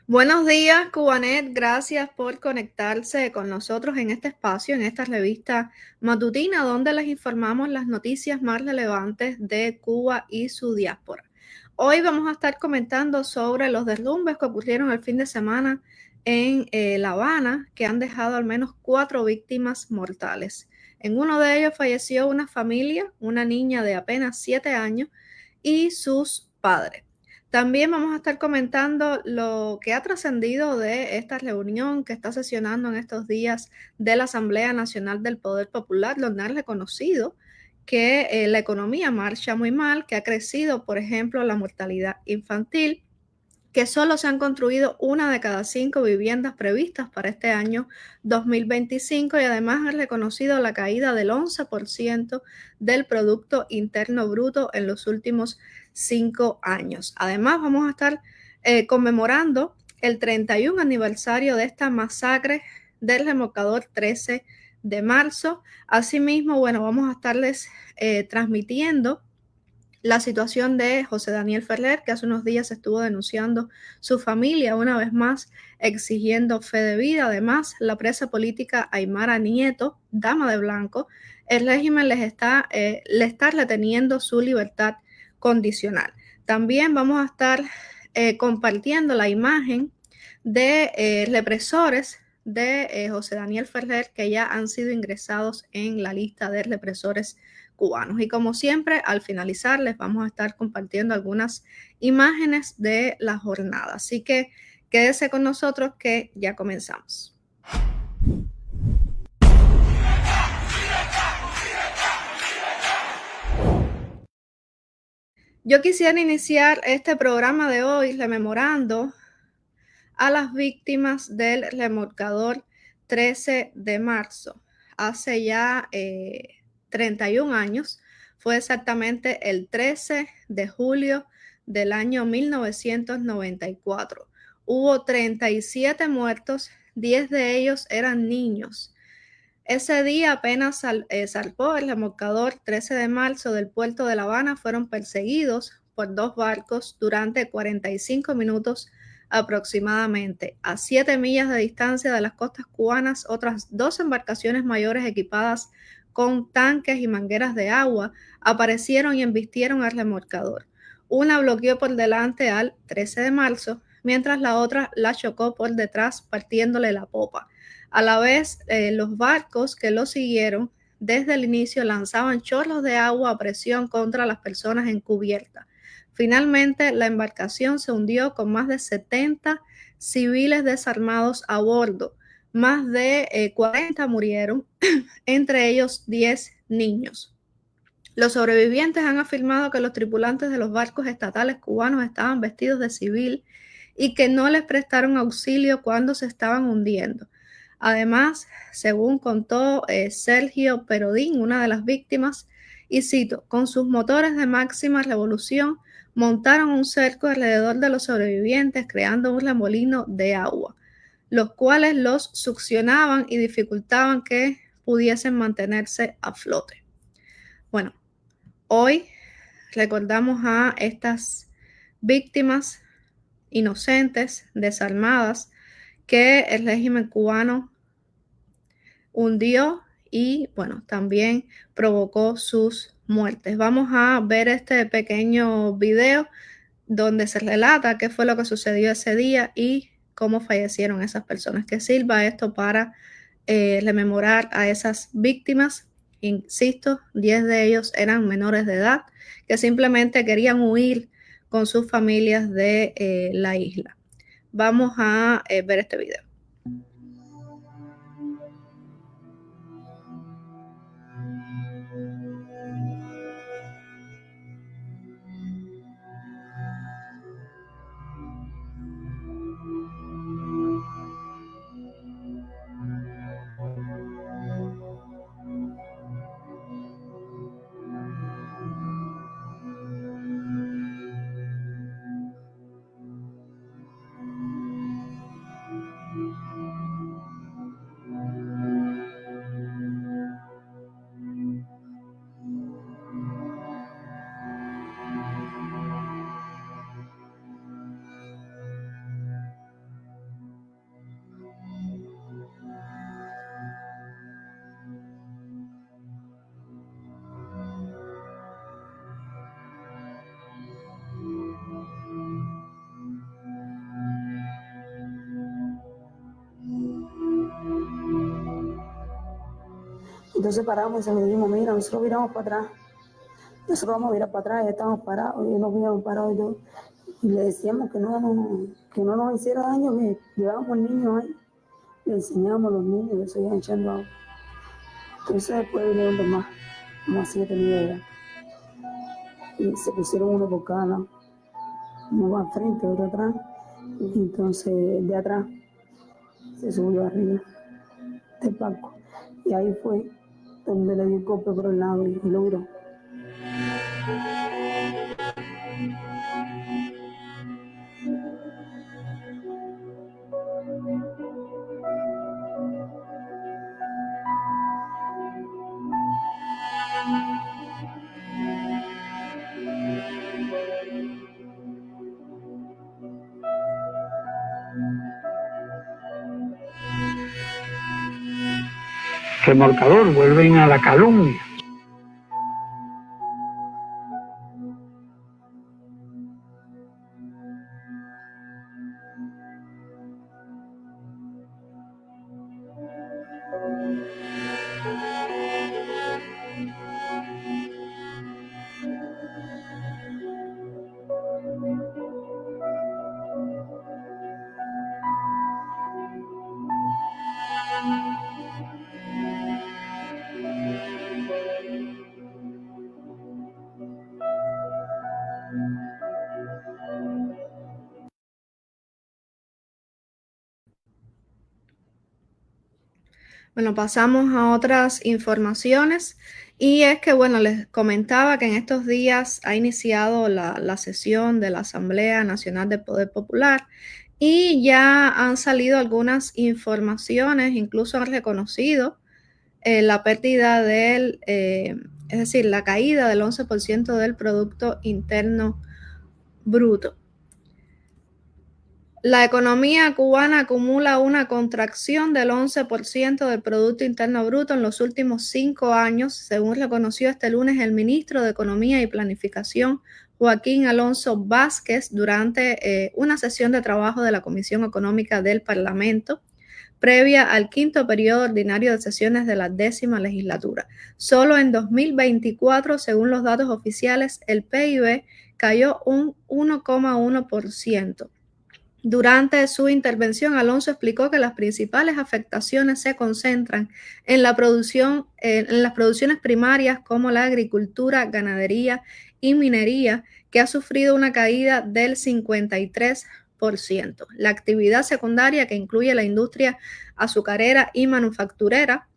Buenos días, Cubanet. Gracias por conectarse con nosotros en este espacio, en esta revista matutina, donde les informamos las noticias más relevantes de Cuba y su diáspora. Hoy vamos a estar comentando sobre los derrumbes que ocurrieron el fin de semana en La Habana, que han dejado al menos 4 víctimas mortales. En uno de ellos falleció una familia, una niña de apenas 7 años y sus padres. También vamos a estar comentando lo que ha trascendido de esta reunión que está sesionando en estos días de la Asamblea Nacional del Poder Popular, donde han reconocido que la economía marcha muy mal, que ha crecido, por ejemplo, la mortalidad infantil, que solo se han construido una de cada 5 viviendas previstas para este año 2025 y además han reconocido la caída del 11% del Producto Interno Bruto en los últimos 5 años. Además, vamos a estar conmemorando el 31 aniversario de esta masacre del remolcador 13 de marzo. Asimismo, bueno, vamos a estarles transmitiendo la situación de José Daniel Ferrer, que hace unos días estuvo denunciando su familia una vez más, exigiendo fe de vida. Además, la presa política Aymara Nieto, dama de blanco, el régimen le está reteniendo su libertad condicional. También vamos a estar compartiendo la imagen de represores de José Daniel Ferrer que ya han sido ingresados en la lista de represores cubanos. Y como siempre, al finalizar les vamos a estar compartiendo algunas imágenes de la jornada. Así que quédese con nosotros que ya comenzamos. Yo quisiera iniciar este programa de hoy rememorando a las víctimas del remolcador 13 de marzo. Hace ya 31 años, fue exactamente el 13 de julio del año 1994. Hubo 37 muertos, 10 de ellos eran niños. Ese día apenas zarpó el remolcador 13 de marzo del puerto de La Habana. Fueron perseguidos por 2 barcos durante 45 minutos aproximadamente. A 7 millas de distancia de las costas cubanas, otras 2 embarcaciones mayores equipadas con tanques y mangueras de agua aparecieron y embistieron al remolcador. Una bloqueó por delante al 13 de marzo, mientras la otra la chocó por detrás partiéndole la popa. A la vez, los barcos que lo siguieron desde el inicio lanzaban chorros de agua a presión contra las personas en cubierta. Finalmente, la embarcación se hundió con más de 70 civiles desarmados a bordo. Más de 40 murieron, entre ellos 10 niños. Los sobrevivientes han afirmado que los tripulantes de los barcos estatales cubanos estaban vestidos de civil y que no les prestaron auxilio cuando se estaban hundiendo. Además, según contó Sergio Perodín, una de las víctimas, y cito, con sus motores de máxima revolución montaron un cerco alrededor de los sobrevivientes creando un remolino de agua, los cuales los succionaban y dificultaban que pudiesen mantenerse a flote. Bueno, hoy recordamos a estas víctimas inocentes, desarmadas, que el régimen cubano hundió y, bueno, también provocó sus muertes. Vamos a ver este pequeño video donde se relata qué fue lo que sucedió ese día y cómo fallecieron esas personas. Que sirva esto para rememorar a esas víctimas. Insisto, 10 de ellos eran menores de edad que simplemente querían huir con sus familias de la isla. Vamos a ver este video. Entonces paramos y le dijimos, mira, nosotros viramos para atrás. Nosotros vamos a virar para atrás, ya estamos parados, y nos habíamos parado y todo. Y le decíamos que no nos hiciera daño, que llevábamos niños ahí. Le enseñábamos a los niños que se iban echando agua. Entonces después vinieron los más, como a 7 niveles. Y se pusieron uno por cada lado. Uno va al frente, otro atrás. Y entonces el de atrás se subió arriba del palco. Y ahí fue donde le dio el golpe por el lado y lo viró. Remolcador, vuelven a la calumnia. Bueno, pasamos a otras informaciones y es que, bueno, les comentaba que en estos días ha iniciado la sesión de la Asamblea Nacional del Poder Popular y ya han salido algunas informaciones, incluso han reconocido la pérdida es decir, la caída del 11% del Producto Interno Bruto. La economía cubana acumula una contracción del 11% del Producto Interno Bruto en los últimos 5 años, según reconoció este lunes el ministro de Economía y Planificación, Joaquín Alonso Vázquez, durante una sesión de trabajo de la Comisión Económica del Parlamento, previa al quinto periodo ordinario de sesiones de la 10ª legislatura. Solo en 2024, según los datos oficiales, el PIB cayó un 1,1%. Durante su intervención, Alonso explicó que las principales afectaciones se concentran en las producciones primarias como la agricultura, ganadería y minería, que ha sufrido una caída del 53%. La actividad secundaria, que incluye la industria azucarera y manufacturera,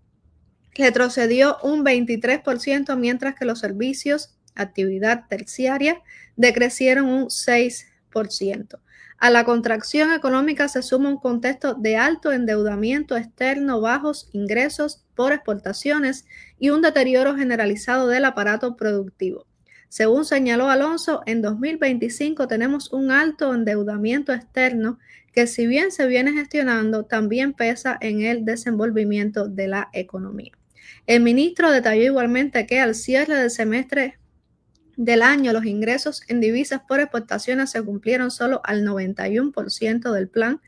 retrocedió un 23%, mientras que los servicios, actividad terciaria, decrecieron un 6%. A la contracción económica se suma un contexto de alto endeudamiento externo, bajos ingresos por exportaciones y un deterioro generalizado del aparato productivo. Según señaló Alonso, en 2025 tenemos un alto endeudamiento externo que, si bien se viene gestionando, también pesa en el desenvolvimiento de la economía. El ministro detalló igualmente que al cierre del semestre del año, los ingresos en divisas por exportaciones se cumplieron solo al 91% del plan,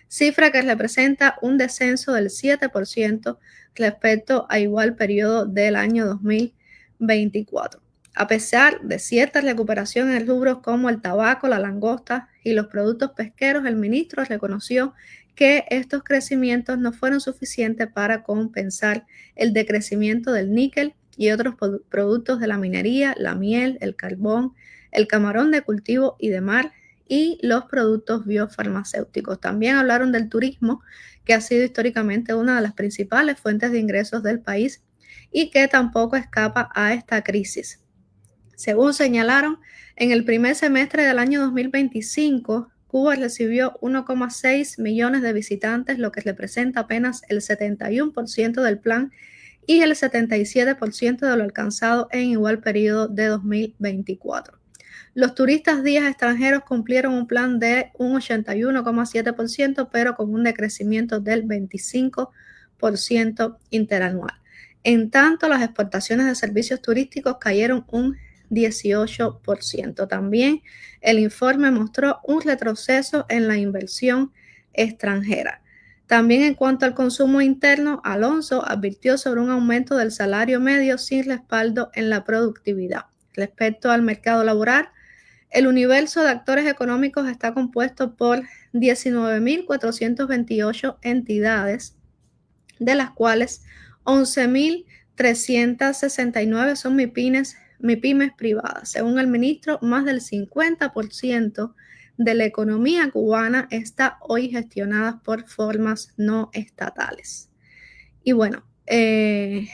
cifra que representa un descenso del 7% respecto a igual periodo del año 2024. A pesar de cierta recuperación en rubros como el tabaco, la langosta y los productos pesqueros, el ministro reconoció que estos crecimientos no fueron suficientes para compensar el decrecimiento del níquel y otros productos de la minería, la miel, el carbón, el camarón de cultivo y de mar y los productos biofarmacéuticos. También hablaron del turismo, que ha sido históricamente una de las principales fuentes de ingresos del país y que tampoco escapa a esta crisis. Según señalaron, en el primer semestre del año 2025, Cuba recibió 1,6 millones de visitantes, lo que representa apenas el 71% del plan y el 77% de lo alcanzado en igual periodo de 2024. Los turistas días extranjeros cumplieron un plan de un 81,7%, pero con un decrecimiento del 25% interanual. En tanto, las exportaciones de servicios turísticos cayeron un 18%. También el informe mostró un retroceso en la inversión extranjera. También en cuanto al consumo interno, Alonso advirtió sobre un aumento del salario medio sin respaldo en la productividad. Respecto al mercado laboral, el universo de actores económicos está compuesto por 19.428 entidades, de las cuales 11.369 son MIPYMES privadas. Según el ministro, más del 50% de la economía cubana está hoy gestionada por formas no estatales. Y bueno, es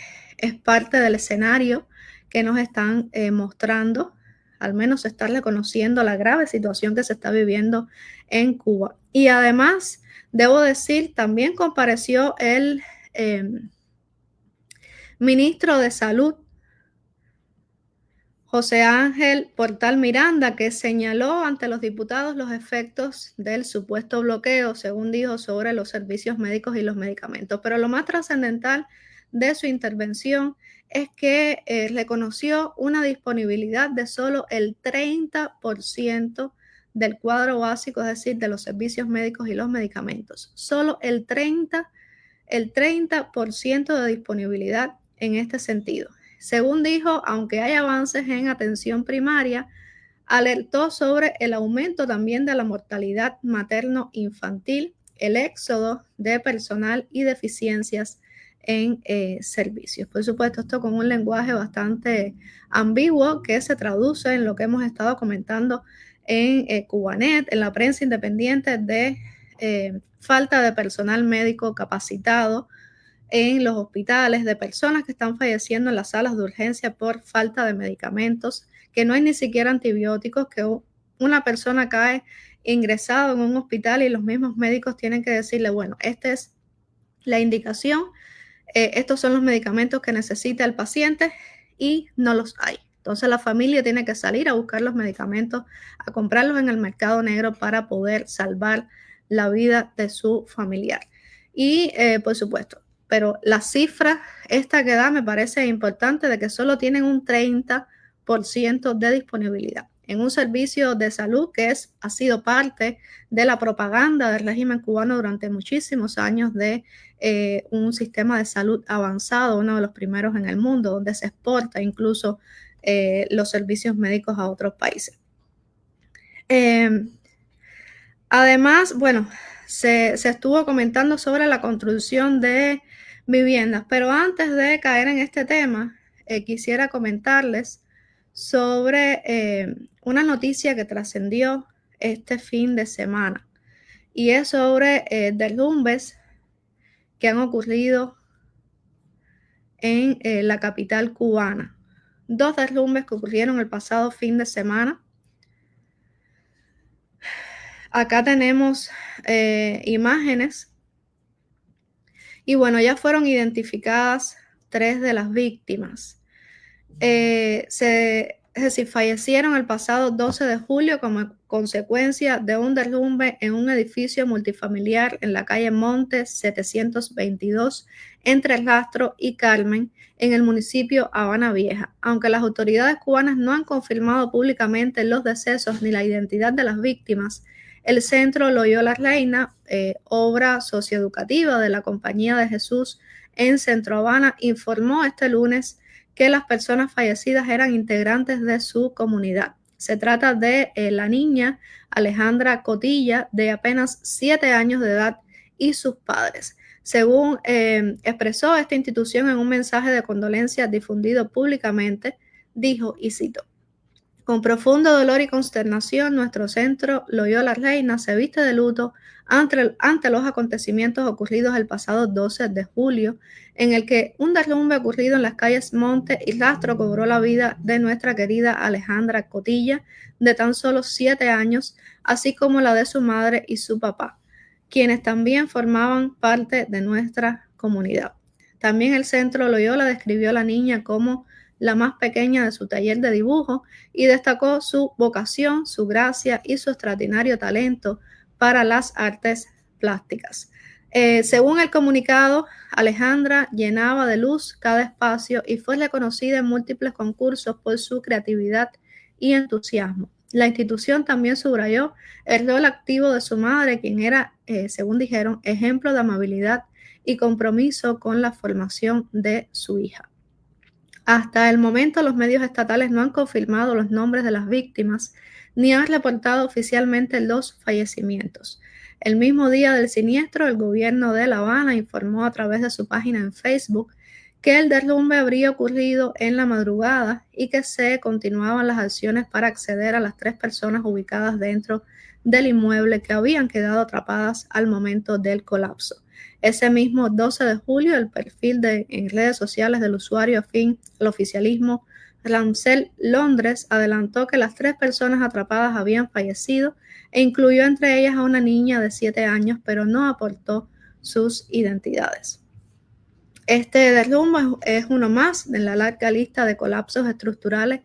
parte del escenario que nos están mostrando, al menos se está reconociendo la grave situación que se está viviendo en Cuba. Y además, debo decir, también compareció el ministro de Salud, José Ángel Portal Miranda, que señaló ante los diputados los efectos del supuesto bloqueo, según dijo, sobre los servicios médicos y los medicamentos. Pero lo más trascendental de su intervención es que reconoció una disponibilidad de solo el 30% del cuadro básico, es decir, de los servicios médicos y los medicamentos. Solo el 30% de disponibilidad en este sentido. Según dijo, aunque hay avances en atención primaria, alertó sobre el aumento también de la mortalidad materno-infantil, el éxodo de personal y deficiencias en servicios. Por supuesto, esto con un lenguaje bastante ambiguo que se traduce en lo que hemos estado comentando en Cubanet, en la prensa independiente, de falta de personal médico capacitado en los hospitales, de personas que están falleciendo en las salas de urgencia por falta de medicamentos, que no hay ni siquiera antibióticos, que una persona cae ingresado en un hospital y los mismos médicos tienen que decirle, bueno, esta es la indicación, estos son los medicamentos que necesita el paciente y no los hay. Entonces la familia tiene que salir a buscar los medicamentos, a comprarlos en el mercado negro para poder salvar la vida de su familiar. Y por supuesto, pero la cifra esta que da me parece importante, de que solo tienen un 30% de disponibilidad en un servicio de salud que ha sido parte de la propaganda del régimen cubano durante muchísimos años, de un sistema de salud avanzado, uno de los primeros en el mundo, donde se exporta incluso los servicios médicos a otros países. Además, bueno, se estuvo comentando sobre la construcción de viviendas, pero antes de caer en este tema, quisiera comentarles sobre una noticia que trascendió este fin de semana, y es sobre derrumbes que han ocurrido en la capital cubana. 2 derrumbes que ocurrieron el pasado fin de semana. Acá tenemos imágenes y bueno, ya fueron identificadas 3 de las víctimas. Fallecieron el pasado 12 de julio como consecuencia de un derrumbe en un edificio multifamiliar en la calle Montes 722 entre Rastro y Carmen, en el municipio Habana Vieja. Aunque las autoridades cubanas no han confirmado públicamente los decesos ni la identidad de las víctimas, el Centro Loyola Reina, obra socioeducativa de la Compañía de Jesús en Centro Habana, informó este lunes que las personas fallecidas eran integrantes de su comunidad. Se trata de la niña Alejandra Cotilla, de apenas 7 años de edad, y sus padres. Según expresó esta institución en un mensaje de condolencia difundido públicamente, dijo, y cito: con profundo dolor y consternación, nuestro Centro Loyola Reina se viste de luto ante los acontecimientos ocurridos el pasado 12 de julio, en el que un derrumbe ocurrido en las calles Monte y Rastro cobró la vida de nuestra querida Alejandra Cotilla, de tan solo 7 años, así como la de su madre y su papá, quienes también formaban parte de nuestra comunidad. También el Centro Loyola describió a la niña como la más pequeña de su taller de dibujo y destacó su vocación, su gracia y su extraordinario talento para las artes plásticas. Según el comunicado, Alejandra llenaba de luz cada espacio y fue reconocida en múltiples concursos por su creatividad y entusiasmo. La institución también subrayó el rol activo de su madre, quien era, según dijeron, ejemplo de amabilidad y compromiso con la formación de su hija. Hasta el momento, los medios estatales no han confirmado los nombres de las víctimas ni han reportado oficialmente los fallecimientos. El mismo día del siniestro, el gobierno de La Habana informó a través de su página en Facebook que el derrumbe habría ocurrido en la madrugada y que se continuaban las acciones para acceder a las 3 personas ubicadas dentro del inmueble que habían quedado atrapadas al momento del colapso. Ese mismo 12 de julio, el perfil en redes sociales del usuario afín al oficialismo Ramsel Londres adelantó que las 3 personas atrapadas habían fallecido e incluyó entre ellas a una niña de 7 años, pero no aportó sus identidades. Este derrumbe es uno más de la larga lista de colapsos estructurales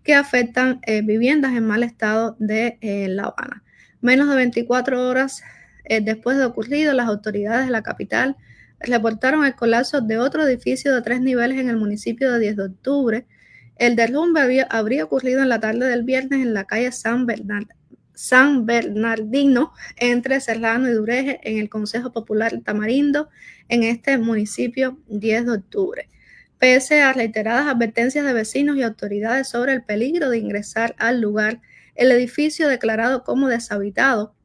que afectan viviendas en mal estado de La Habana. Menos de 24 horas después de ocurrido, las autoridades de la capital reportaron el colapso de otro edificio de 3 niveles en el municipio de 10 de octubre. El derrumbe habría ocurrido en la tarde del viernes en la calle San Bernardino, entre Serrano y Dureje, en el Consejo Popular Tamarindo, en este municipio 10 de octubre. Pese a reiteradas advertencias de vecinos y autoridades sobre el peligro de ingresar al lugar, el edificio, declarado como deshabitado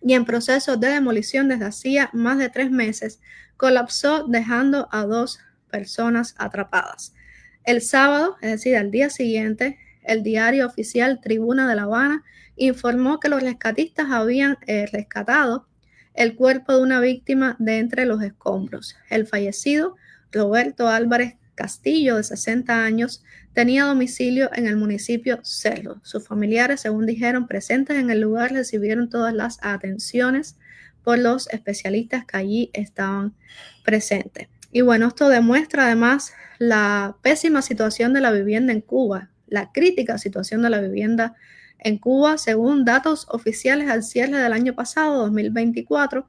y en proceso de demolición desde hacía más de 3 meses, colapsó dejando a 2 personas atrapadas. El sábado, es decir, al día siguiente, el diario oficial Tribuna de La Habana informó que los rescatistas habían rescatado el cuerpo de una víctima de entre los escombros. El fallecido, Roberto Álvarez Castillo, de 60 años, tenía domicilio en el municipio Cerro. Sus familiares, según dijeron, presentes en el lugar, recibieron todas las atenciones por los especialistas que allí estaban presentes. Y bueno, esto demuestra además la pésima situación de la vivienda en Cuba, la crítica situación de la vivienda en Cuba. Según datos oficiales al cierre del año pasado, 2024,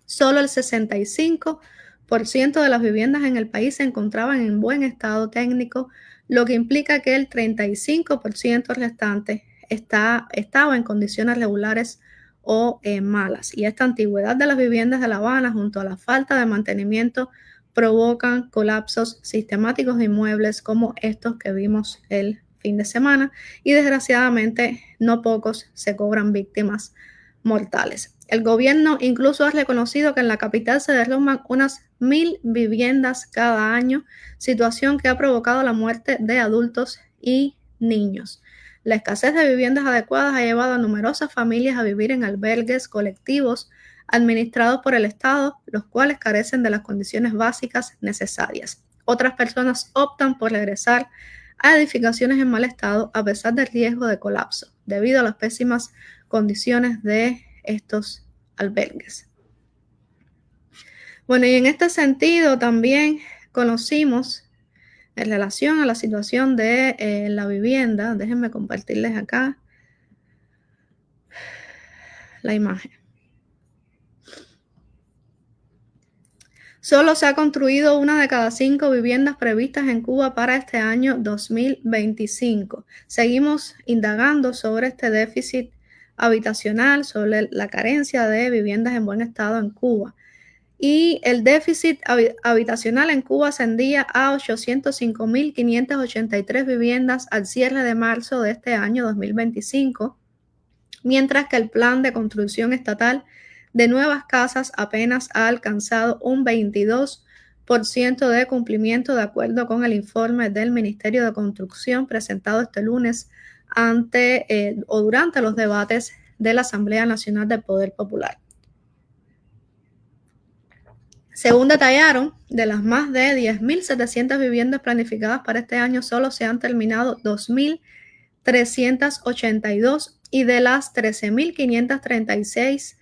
solo el 65% de las viviendas en el país se encontraban en buen estado técnico, lo que implica que el 35% restante estaba en condiciones regulares o malas. Y esta antigüedad de las viviendas de La Habana, junto a la falta de mantenimiento, provocan colapsos sistemáticos de inmuebles como estos que vimos el fin de semana, y desgraciadamente no pocos se cobran víctimas mortales. El gobierno incluso ha reconocido que en la capital se derrumban unas 1,000 viviendas cada año, situación que ha provocado la muerte de adultos y niños. La escasez de viviendas adecuadas ha llevado a numerosas familias a vivir en albergues colectivos administrados por el Estado, los cuales carecen de las condiciones básicas necesarias. Otras personas optan por regresar a edificaciones en mal estado a pesar del riesgo de colapso, debido a las pésimas condiciones de estos albergues. Bueno, y en este sentido también conocimos, en relación a la situación de la vivienda, déjenme compartirles acá la imagen. Solo se ha construido 1 de cada 5 viviendas previstas en Cuba para este año 2025. Seguimos indagando sobre este déficit habitacional, sobre la carencia de viviendas en buen estado en Cuba. Y el déficit habitacional en Cuba ascendía a 805.583 viviendas al cierre de marzo de este año 2025, mientras que el plan de construcción estatal de nuevas casas apenas ha alcanzado un 22% de cumplimiento, de acuerdo con el informe del Ministerio de Construcción presentado este lunes durante los debates de la Asamblea Nacional del Poder Popular. Según detallaron, de las más de 10.700 viviendas planificadas para este año, solo se han terminado 2.382 y de las 13.536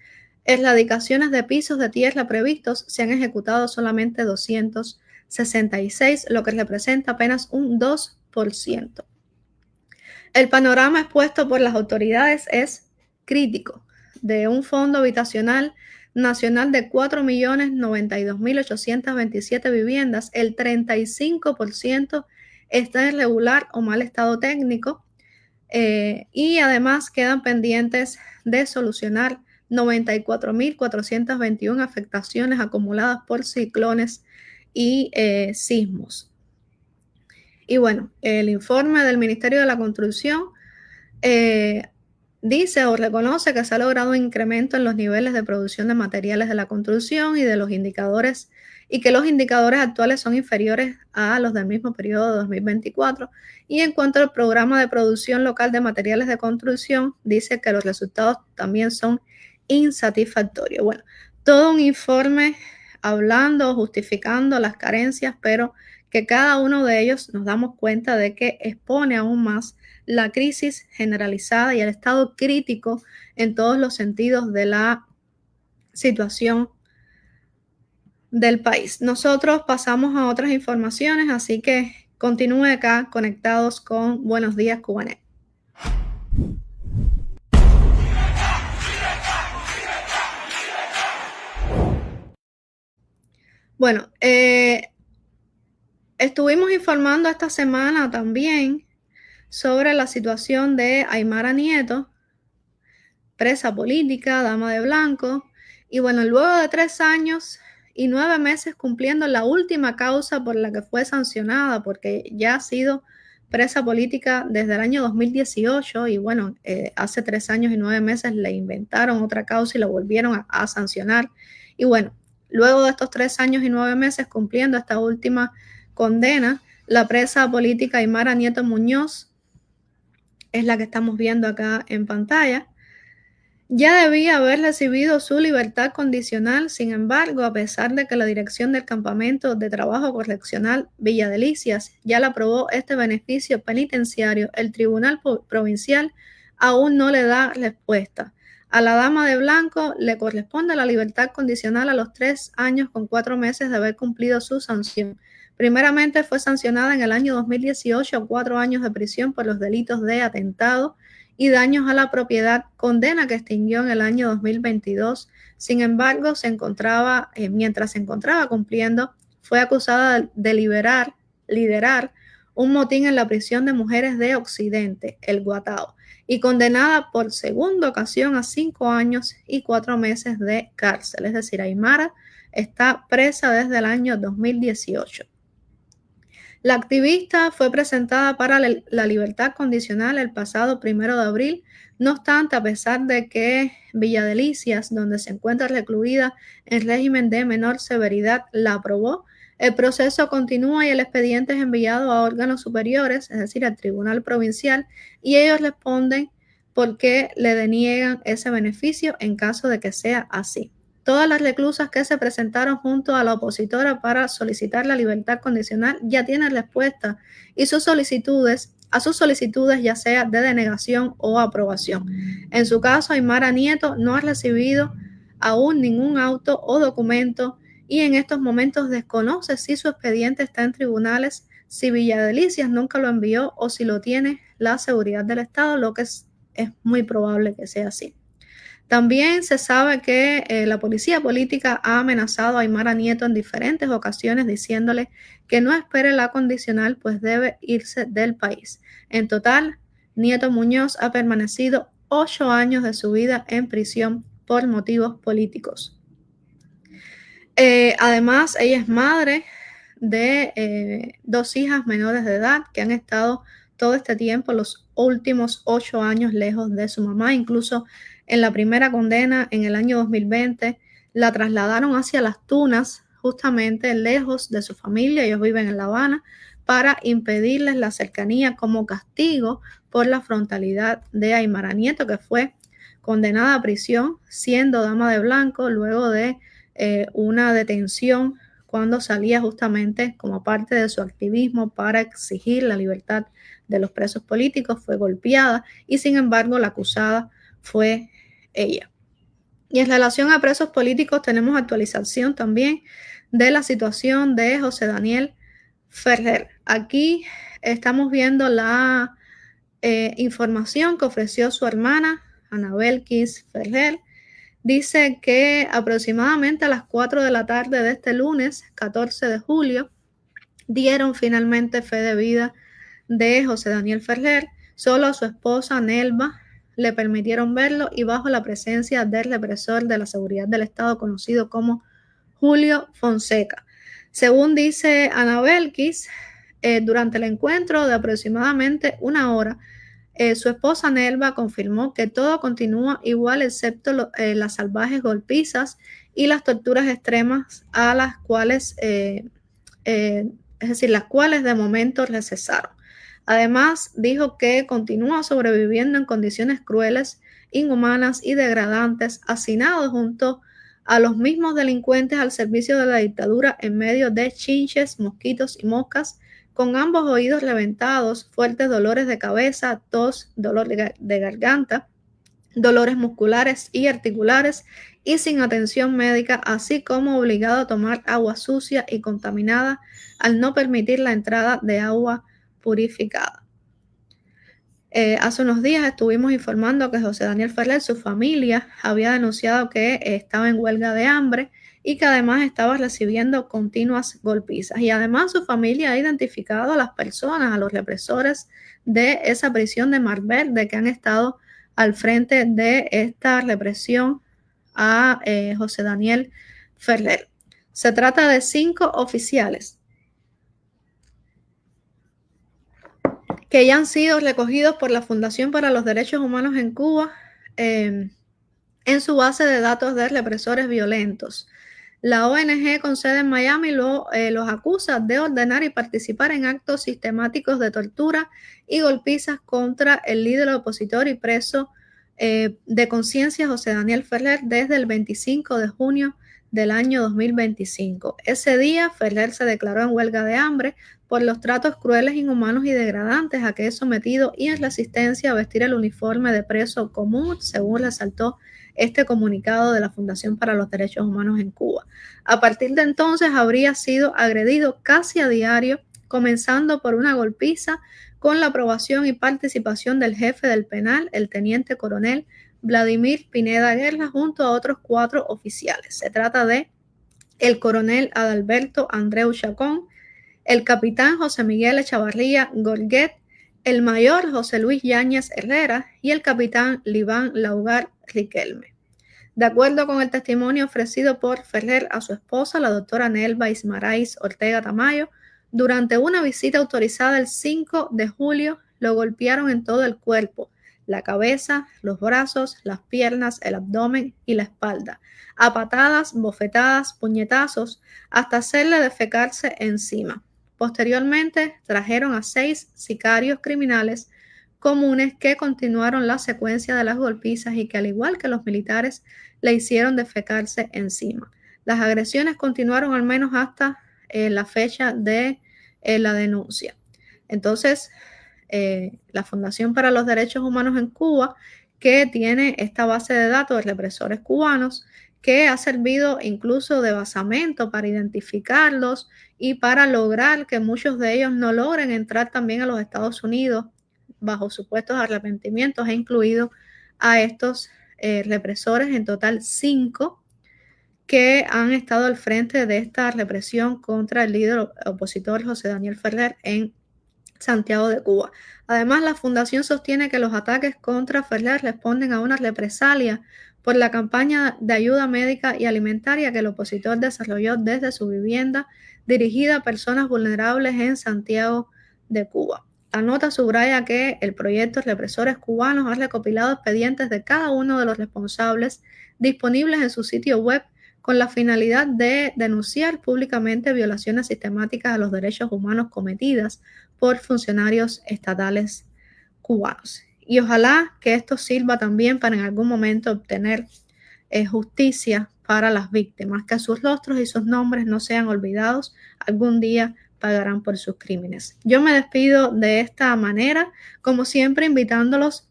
erradicaciones de pisos de tierra previstos, se han ejecutado solamente 266, lo que representa apenas un 2%. El panorama expuesto por las autoridades es crítico. De un fondo habitacional nacional de 4.092.827 viviendas, el 35% está en regular o mal estado técnico, y además quedan pendientes de solucionar 94.421 afectaciones acumuladas por ciclones y sismos. Y bueno, el informe del Ministerio de la Construcción dice o reconoce que se ha logrado un incremento en los niveles de producción de materiales de la construcción y de los indicadores, y que los indicadores actuales son inferiores a los del mismo periodo de 2024. Y en cuanto al programa de producción local de materiales de construcción, dice que los resultados también son insatisfactorios. Bueno, todo un informe hablando, justificando las carencias, pero que cada uno de ellos nos damos cuenta de que expone aún más la crisis generalizada y el estado crítico en todos los sentidos de la situación del país. Nosotros pasamos a otras informaciones, así que continúe acá conectados con Buenos Días Cubanet. Bueno, estuvimos informando esta semana también sobre la situación de Aymara Nieto, presa política, dama de blanco, y bueno, luego de 3 años y 9 meses cumpliendo la última causa por la que fue sancionada, porque ya ha sido presa política desde el año 2018 y bueno, hace 3 años y 9 meses le inventaron otra causa y la volvieron a sancionar. Y bueno, luego de estos 3 años y 9 meses cumpliendo esta última condena, la presa política Aymara Nieto Muñoz es la que estamos viendo acá en pantalla. Ya debía haber recibido su libertad condicional, sin embargo, a pesar de que la dirección del Campamento de Trabajo Correccional Villa Delicias ya le aprobó este beneficio penitenciario, el Tribunal Provincial aún no le da respuesta. A la dama de blanco le corresponde la libertad condicional a los 3 años con 4 meses de haber cumplido su sanción. Primeramente fue sancionada en el año 2018 a 4 años de prisión por los delitos de atentado y daños a la propiedad, condena que extinguió en el año 2022. Sin embargo, mientras se encontraba cumpliendo, fue acusada de liderar un motín en la prisión de mujeres de Occidente, el Guatao, y condenada por segunda ocasión a 5 años y 4 meses de cárcel. Es decir, Aymara está presa desde el año 2018. La activista fue presentada para la libertad condicional el pasado 1 de abril. No obstante, a pesar de que Villa Delicias, donde se encuentra recluida en régimen de menor severidad, la aprobó, el proceso continúa y el expediente es enviado a órganos superiores, es decir, al Tribunal Provincial, y ellos responden por qué le deniegan ese beneficio en caso de que sea así. Todas las reclusas que se presentaron junto a la opositora para solicitar la libertad condicional ya tienen respuesta y a sus solicitudes ya sea de denegación o aprobación. En su caso, Aymara Nieto no ha recibido aún ningún auto o documento y en estos momentos desconoce si su expediente está en tribunales, si Villa Delicias nunca lo envió o si lo tiene la seguridad del Estado, lo que es muy probable que sea así. También se sabe que la policía política ha amenazado a Aymara Nieto en diferentes ocasiones diciéndole que no espere la condicional, pues debe irse del país. En total, Nieto Muñoz ha permanecido 8 años de su vida en prisión por motivos políticos. Además, ella es madre de 2 hijas menores de edad que han estado todo este tiempo, los últimos 8 años lejos de su mamá. Incluso en la primera condena, en el año 2020, la trasladaron hacia Las Tunas, justamente lejos de su familia. Ellos viven en La Habana, para impedirles la cercanía como castigo por la frontalidad de Aymara Nieto, que fue condenada a prisión siendo dama de blanco luego de una detención cuando salía justamente como parte de su activismo para exigir la libertad de los presos políticos. Fue golpeada y sin embargo la acusada fue ella. Y en relación a presos políticos tenemos actualización también de la situación de José Daniel Ferrer. Aquí estamos viendo la información que ofreció su hermana Anabel Kiss Ferrer. Dice que aproximadamente a las 4 de la tarde de este lunes 14 de julio dieron finalmente fe de vida de José Daniel Ferrer. Solo a su esposa Nelva le permitieron verlo y bajo la presencia del represor de la seguridad del Estado conocido como Julio Fonseca. Según dice Ana Belkis, durante el encuentro de aproximadamente una hora, su esposa Nelva confirmó que todo continúa igual excepto las salvajes golpizas y las torturas extremas a las cuales, las cuales de momento le cesaron. Además, dijo que continúa sobreviviendo en condiciones crueles, inhumanas y degradantes, hacinado junto a los mismos delincuentes al servicio de la dictadura en medio de chinches, mosquitos y moscas, con ambos oídos reventados, fuertes dolores de cabeza, tos, dolor de garganta, dolores musculares y articulares y sin atención médica, así como obligado a tomar agua sucia y contaminada al no permitir la entrada de agua purificada. Hace unos días estuvimos informando que José Daniel Ferrer, su familia, había denunciado que estaba en huelga de hambre y que además estaba recibiendo continuas golpizas. Y además su familia ha identificado a las personas, a los represores de esa prisión de Mar Verde que han estado al frente de esta represión a José Daniel Ferrer. Se trata de 5 oficiales que ya han sido recogidos por la Fundación para los Derechos Humanos en Cuba en su base de datos de represores violentos. La ONG con sede en Miami los acusa de ordenar y participar en actos sistemáticos de tortura y golpizas contra el líder opositor y preso de conciencia José Daniel Ferrer desde el 25 de junio del año 2025. Ese día, Ferrer se declaró en huelga de hambre por los tratos crueles, inhumanos y degradantes a que es sometido y en resistencia a vestir el uniforme de preso común, según resaltó este comunicado de la Fundación para los Derechos Humanos en Cuba. A partir de entonces habría sido agredido casi a diario, comenzando por una golpiza con la aprobación y participación del jefe del penal, el teniente coronel Vladimir Pineda Guerra, junto a otros 4 oficiales. Se trata de el coronel Adalberto Andreu Chacón, el capitán José Miguel Echavarría Gorguet, el mayor José Luis Yáñez Herrera y el capitán Liván Laugar Riquelme. De acuerdo con el testimonio ofrecido por Ferrer a su esposa, la doctora Nelva Ismarais Ortega Tamayo, durante una visita autorizada el 5 de julio, lo golpearon en todo el cuerpo, la cabeza, los brazos, las piernas, el abdomen y la espalda, a patadas, bofetadas, puñetazos, hasta hacerle defecarse encima. Posteriormente, trajeron a 6 sicarios criminales comunes que continuaron la secuencia de las golpizas y que, al igual que los militares, le hicieron defecarse encima. Las agresiones continuaron al menos hasta la fecha de la denuncia. Entonces, la Fundación para los Derechos Humanos en Cuba, que tiene esta base de datos de represores cubanos, que ha servido incluso de basamento para identificarlos y para lograr que muchos de ellos no logren entrar también a los Estados Unidos bajo supuestos arrepentimientos, ha incluido a estos represores, en total 5, que han estado al frente de esta represión contra el líder opositor José Daniel Ferrer en Santiago de Cuba. Además, la fundación sostiene que los ataques contra Ferrer responden a una represalia por la campaña de ayuda médica y alimentaria que el opositor desarrolló desde su vivienda, dirigida a personas vulnerables en Santiago de Cuba. La nota subraya que el proyecto Represores Cubanos ha recopilado expedientes de cada uno de los responsables disponibles en su sitio web con la finalidad de denunciar públicamente violaciones sistemáticas a los derechos humanos cometidas por funcionarios estatales cubanos. Y ojalá que esto sirva también para en algún momento obtener justicia para las víctimas, que sus rostros y sus nombres no sean olvidados. Algún día pagarán por sus crímenes. Yo me despido de esta manera, como siempre, invitándolos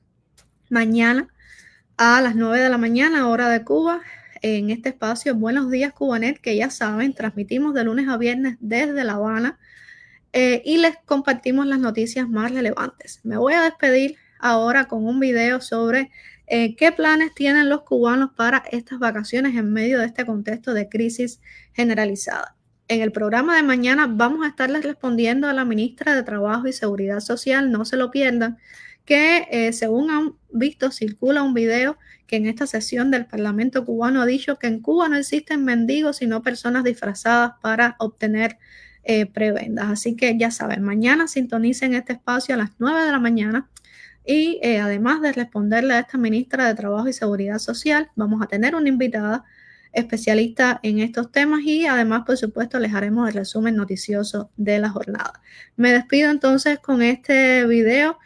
mañana a las 9 de la mañana, hora de Cuba, en este espacio Buenos Días Cubanet, que ya saben, transmitimos de lunes a viernes desde La Habana y les compartimos las noticias más relevantes. Me voy a despedir ahora con un video sobre qué planes tienen los cubanos para estas vacaciones en medio de este contexto de crisis generalizada. En el programa de mañana vamos a estarles respondiendo a la ministra de Trabajo y Seguridad Social, no se lo pierdan, que según han visto circula un video que en esta sesión del Parlamento cubano ha dicho que en Cuba no existen mendigos, sino personas disfrazadas para obtener prebendas. Así que ya saben, mañana sintonicen este espacio a las 9 de la mañana. Y además de responderle a esta ministra de Trabajo y Seguridad Social, vamos a tener una invitada especialista en estos temas y además, por supuesto, les haremos el resumen noticioso de la jornada. Me despido entonces con este video.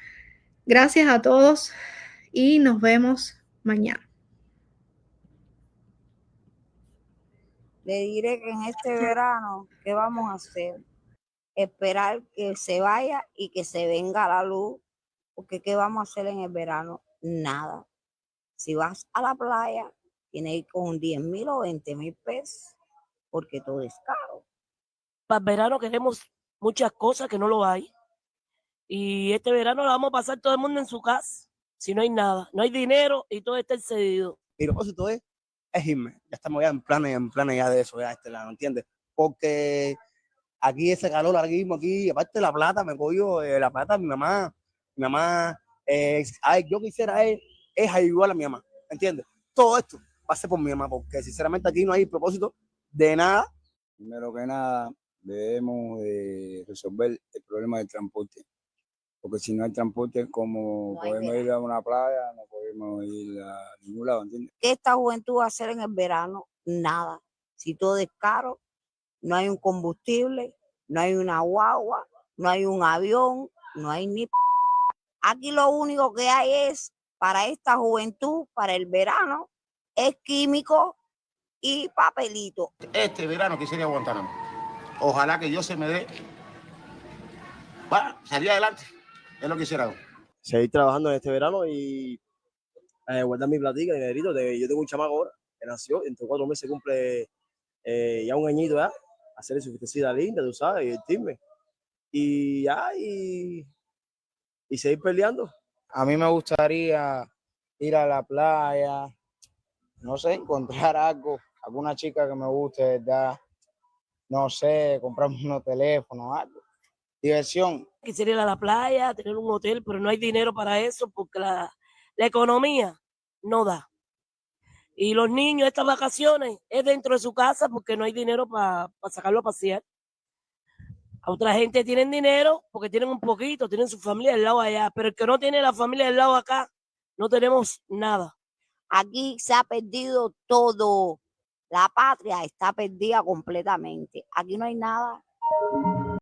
Gracias a todos y nos vemos mañana. Le diré que en este verano, ¿qué vamos a hacer? Esperar que se vaya y que se venga la luz, porque ¿qué vamos a hacer en el verano? Nada. Si vas a la playa, tienes que ir con 10,000 o 20,000 pesos, porque todo es caro. Para el verano queremos muchas cosas que no lo hay. Y este verano lo vamos a pasar todo el mundo en su casa. Si no hay nada, no hay dinero y todo está excedido. Mi propósito es irme. Ya estamos ya en planes ya de eso, ya ¿no entiendes? Porque aquí ese calor mismo aquí, aparte de la plata, me cogió la plata de mi mamá. Mi mamá, yo quisiera es ayudar a mi mamá, ¿entiendes? Todo esto va a ser por mi mamá, porque sinceramente aquí no hay propósito de nada. Primero que nada, debemos de resolver el problema del transporte. Porque si no hay transporte, ¿cómo podemos ir a una playa? No podemos ir a ningún lado, ¿entiendes? ¿Qué esta juventud va a hacer en el verano? Nada. Si todo es caro, no hay un combustible, no hay una guagua, no hay un avión, no hay ni... Aquí lo único que hay es, para esta juventud, para el verano, es químico y papelito. Este verano quisiera Guantánamo. Ojalá que Dios se me dé para salir adelante. Es lo que quisiera. Seguir trabajando en este verano y guardar mi platica, mi dinerito. Yo tengo un chamaco ahora que nació, entre 4 meses cumple ya un añito ya, hacerle su fiestecita linda, tú sabes, y divertirme. Y ya, y seguir peleando. A mí me gustaría ir a la playa, no sé, encontrar algo, alguna chica que me guste, ¿verdad? No sé, comprarme unos teléfonos, algo. Diversión. Quisiera ir a la playa, tener un hotel, pero no hay dinero para eso porque la economía no da. Y los niños estas vacaciones es dentro de su casa porque no hay dinero para sacarlo a pasear. A otra gente tienen dinero porque tienen un poquito, tienen su familia del lado allá, pero el que no tiene la familia del lado acá, no tenemos nada. Aquí se ha perdido todo. La patria está perdida completamente. Aquí no hay nada.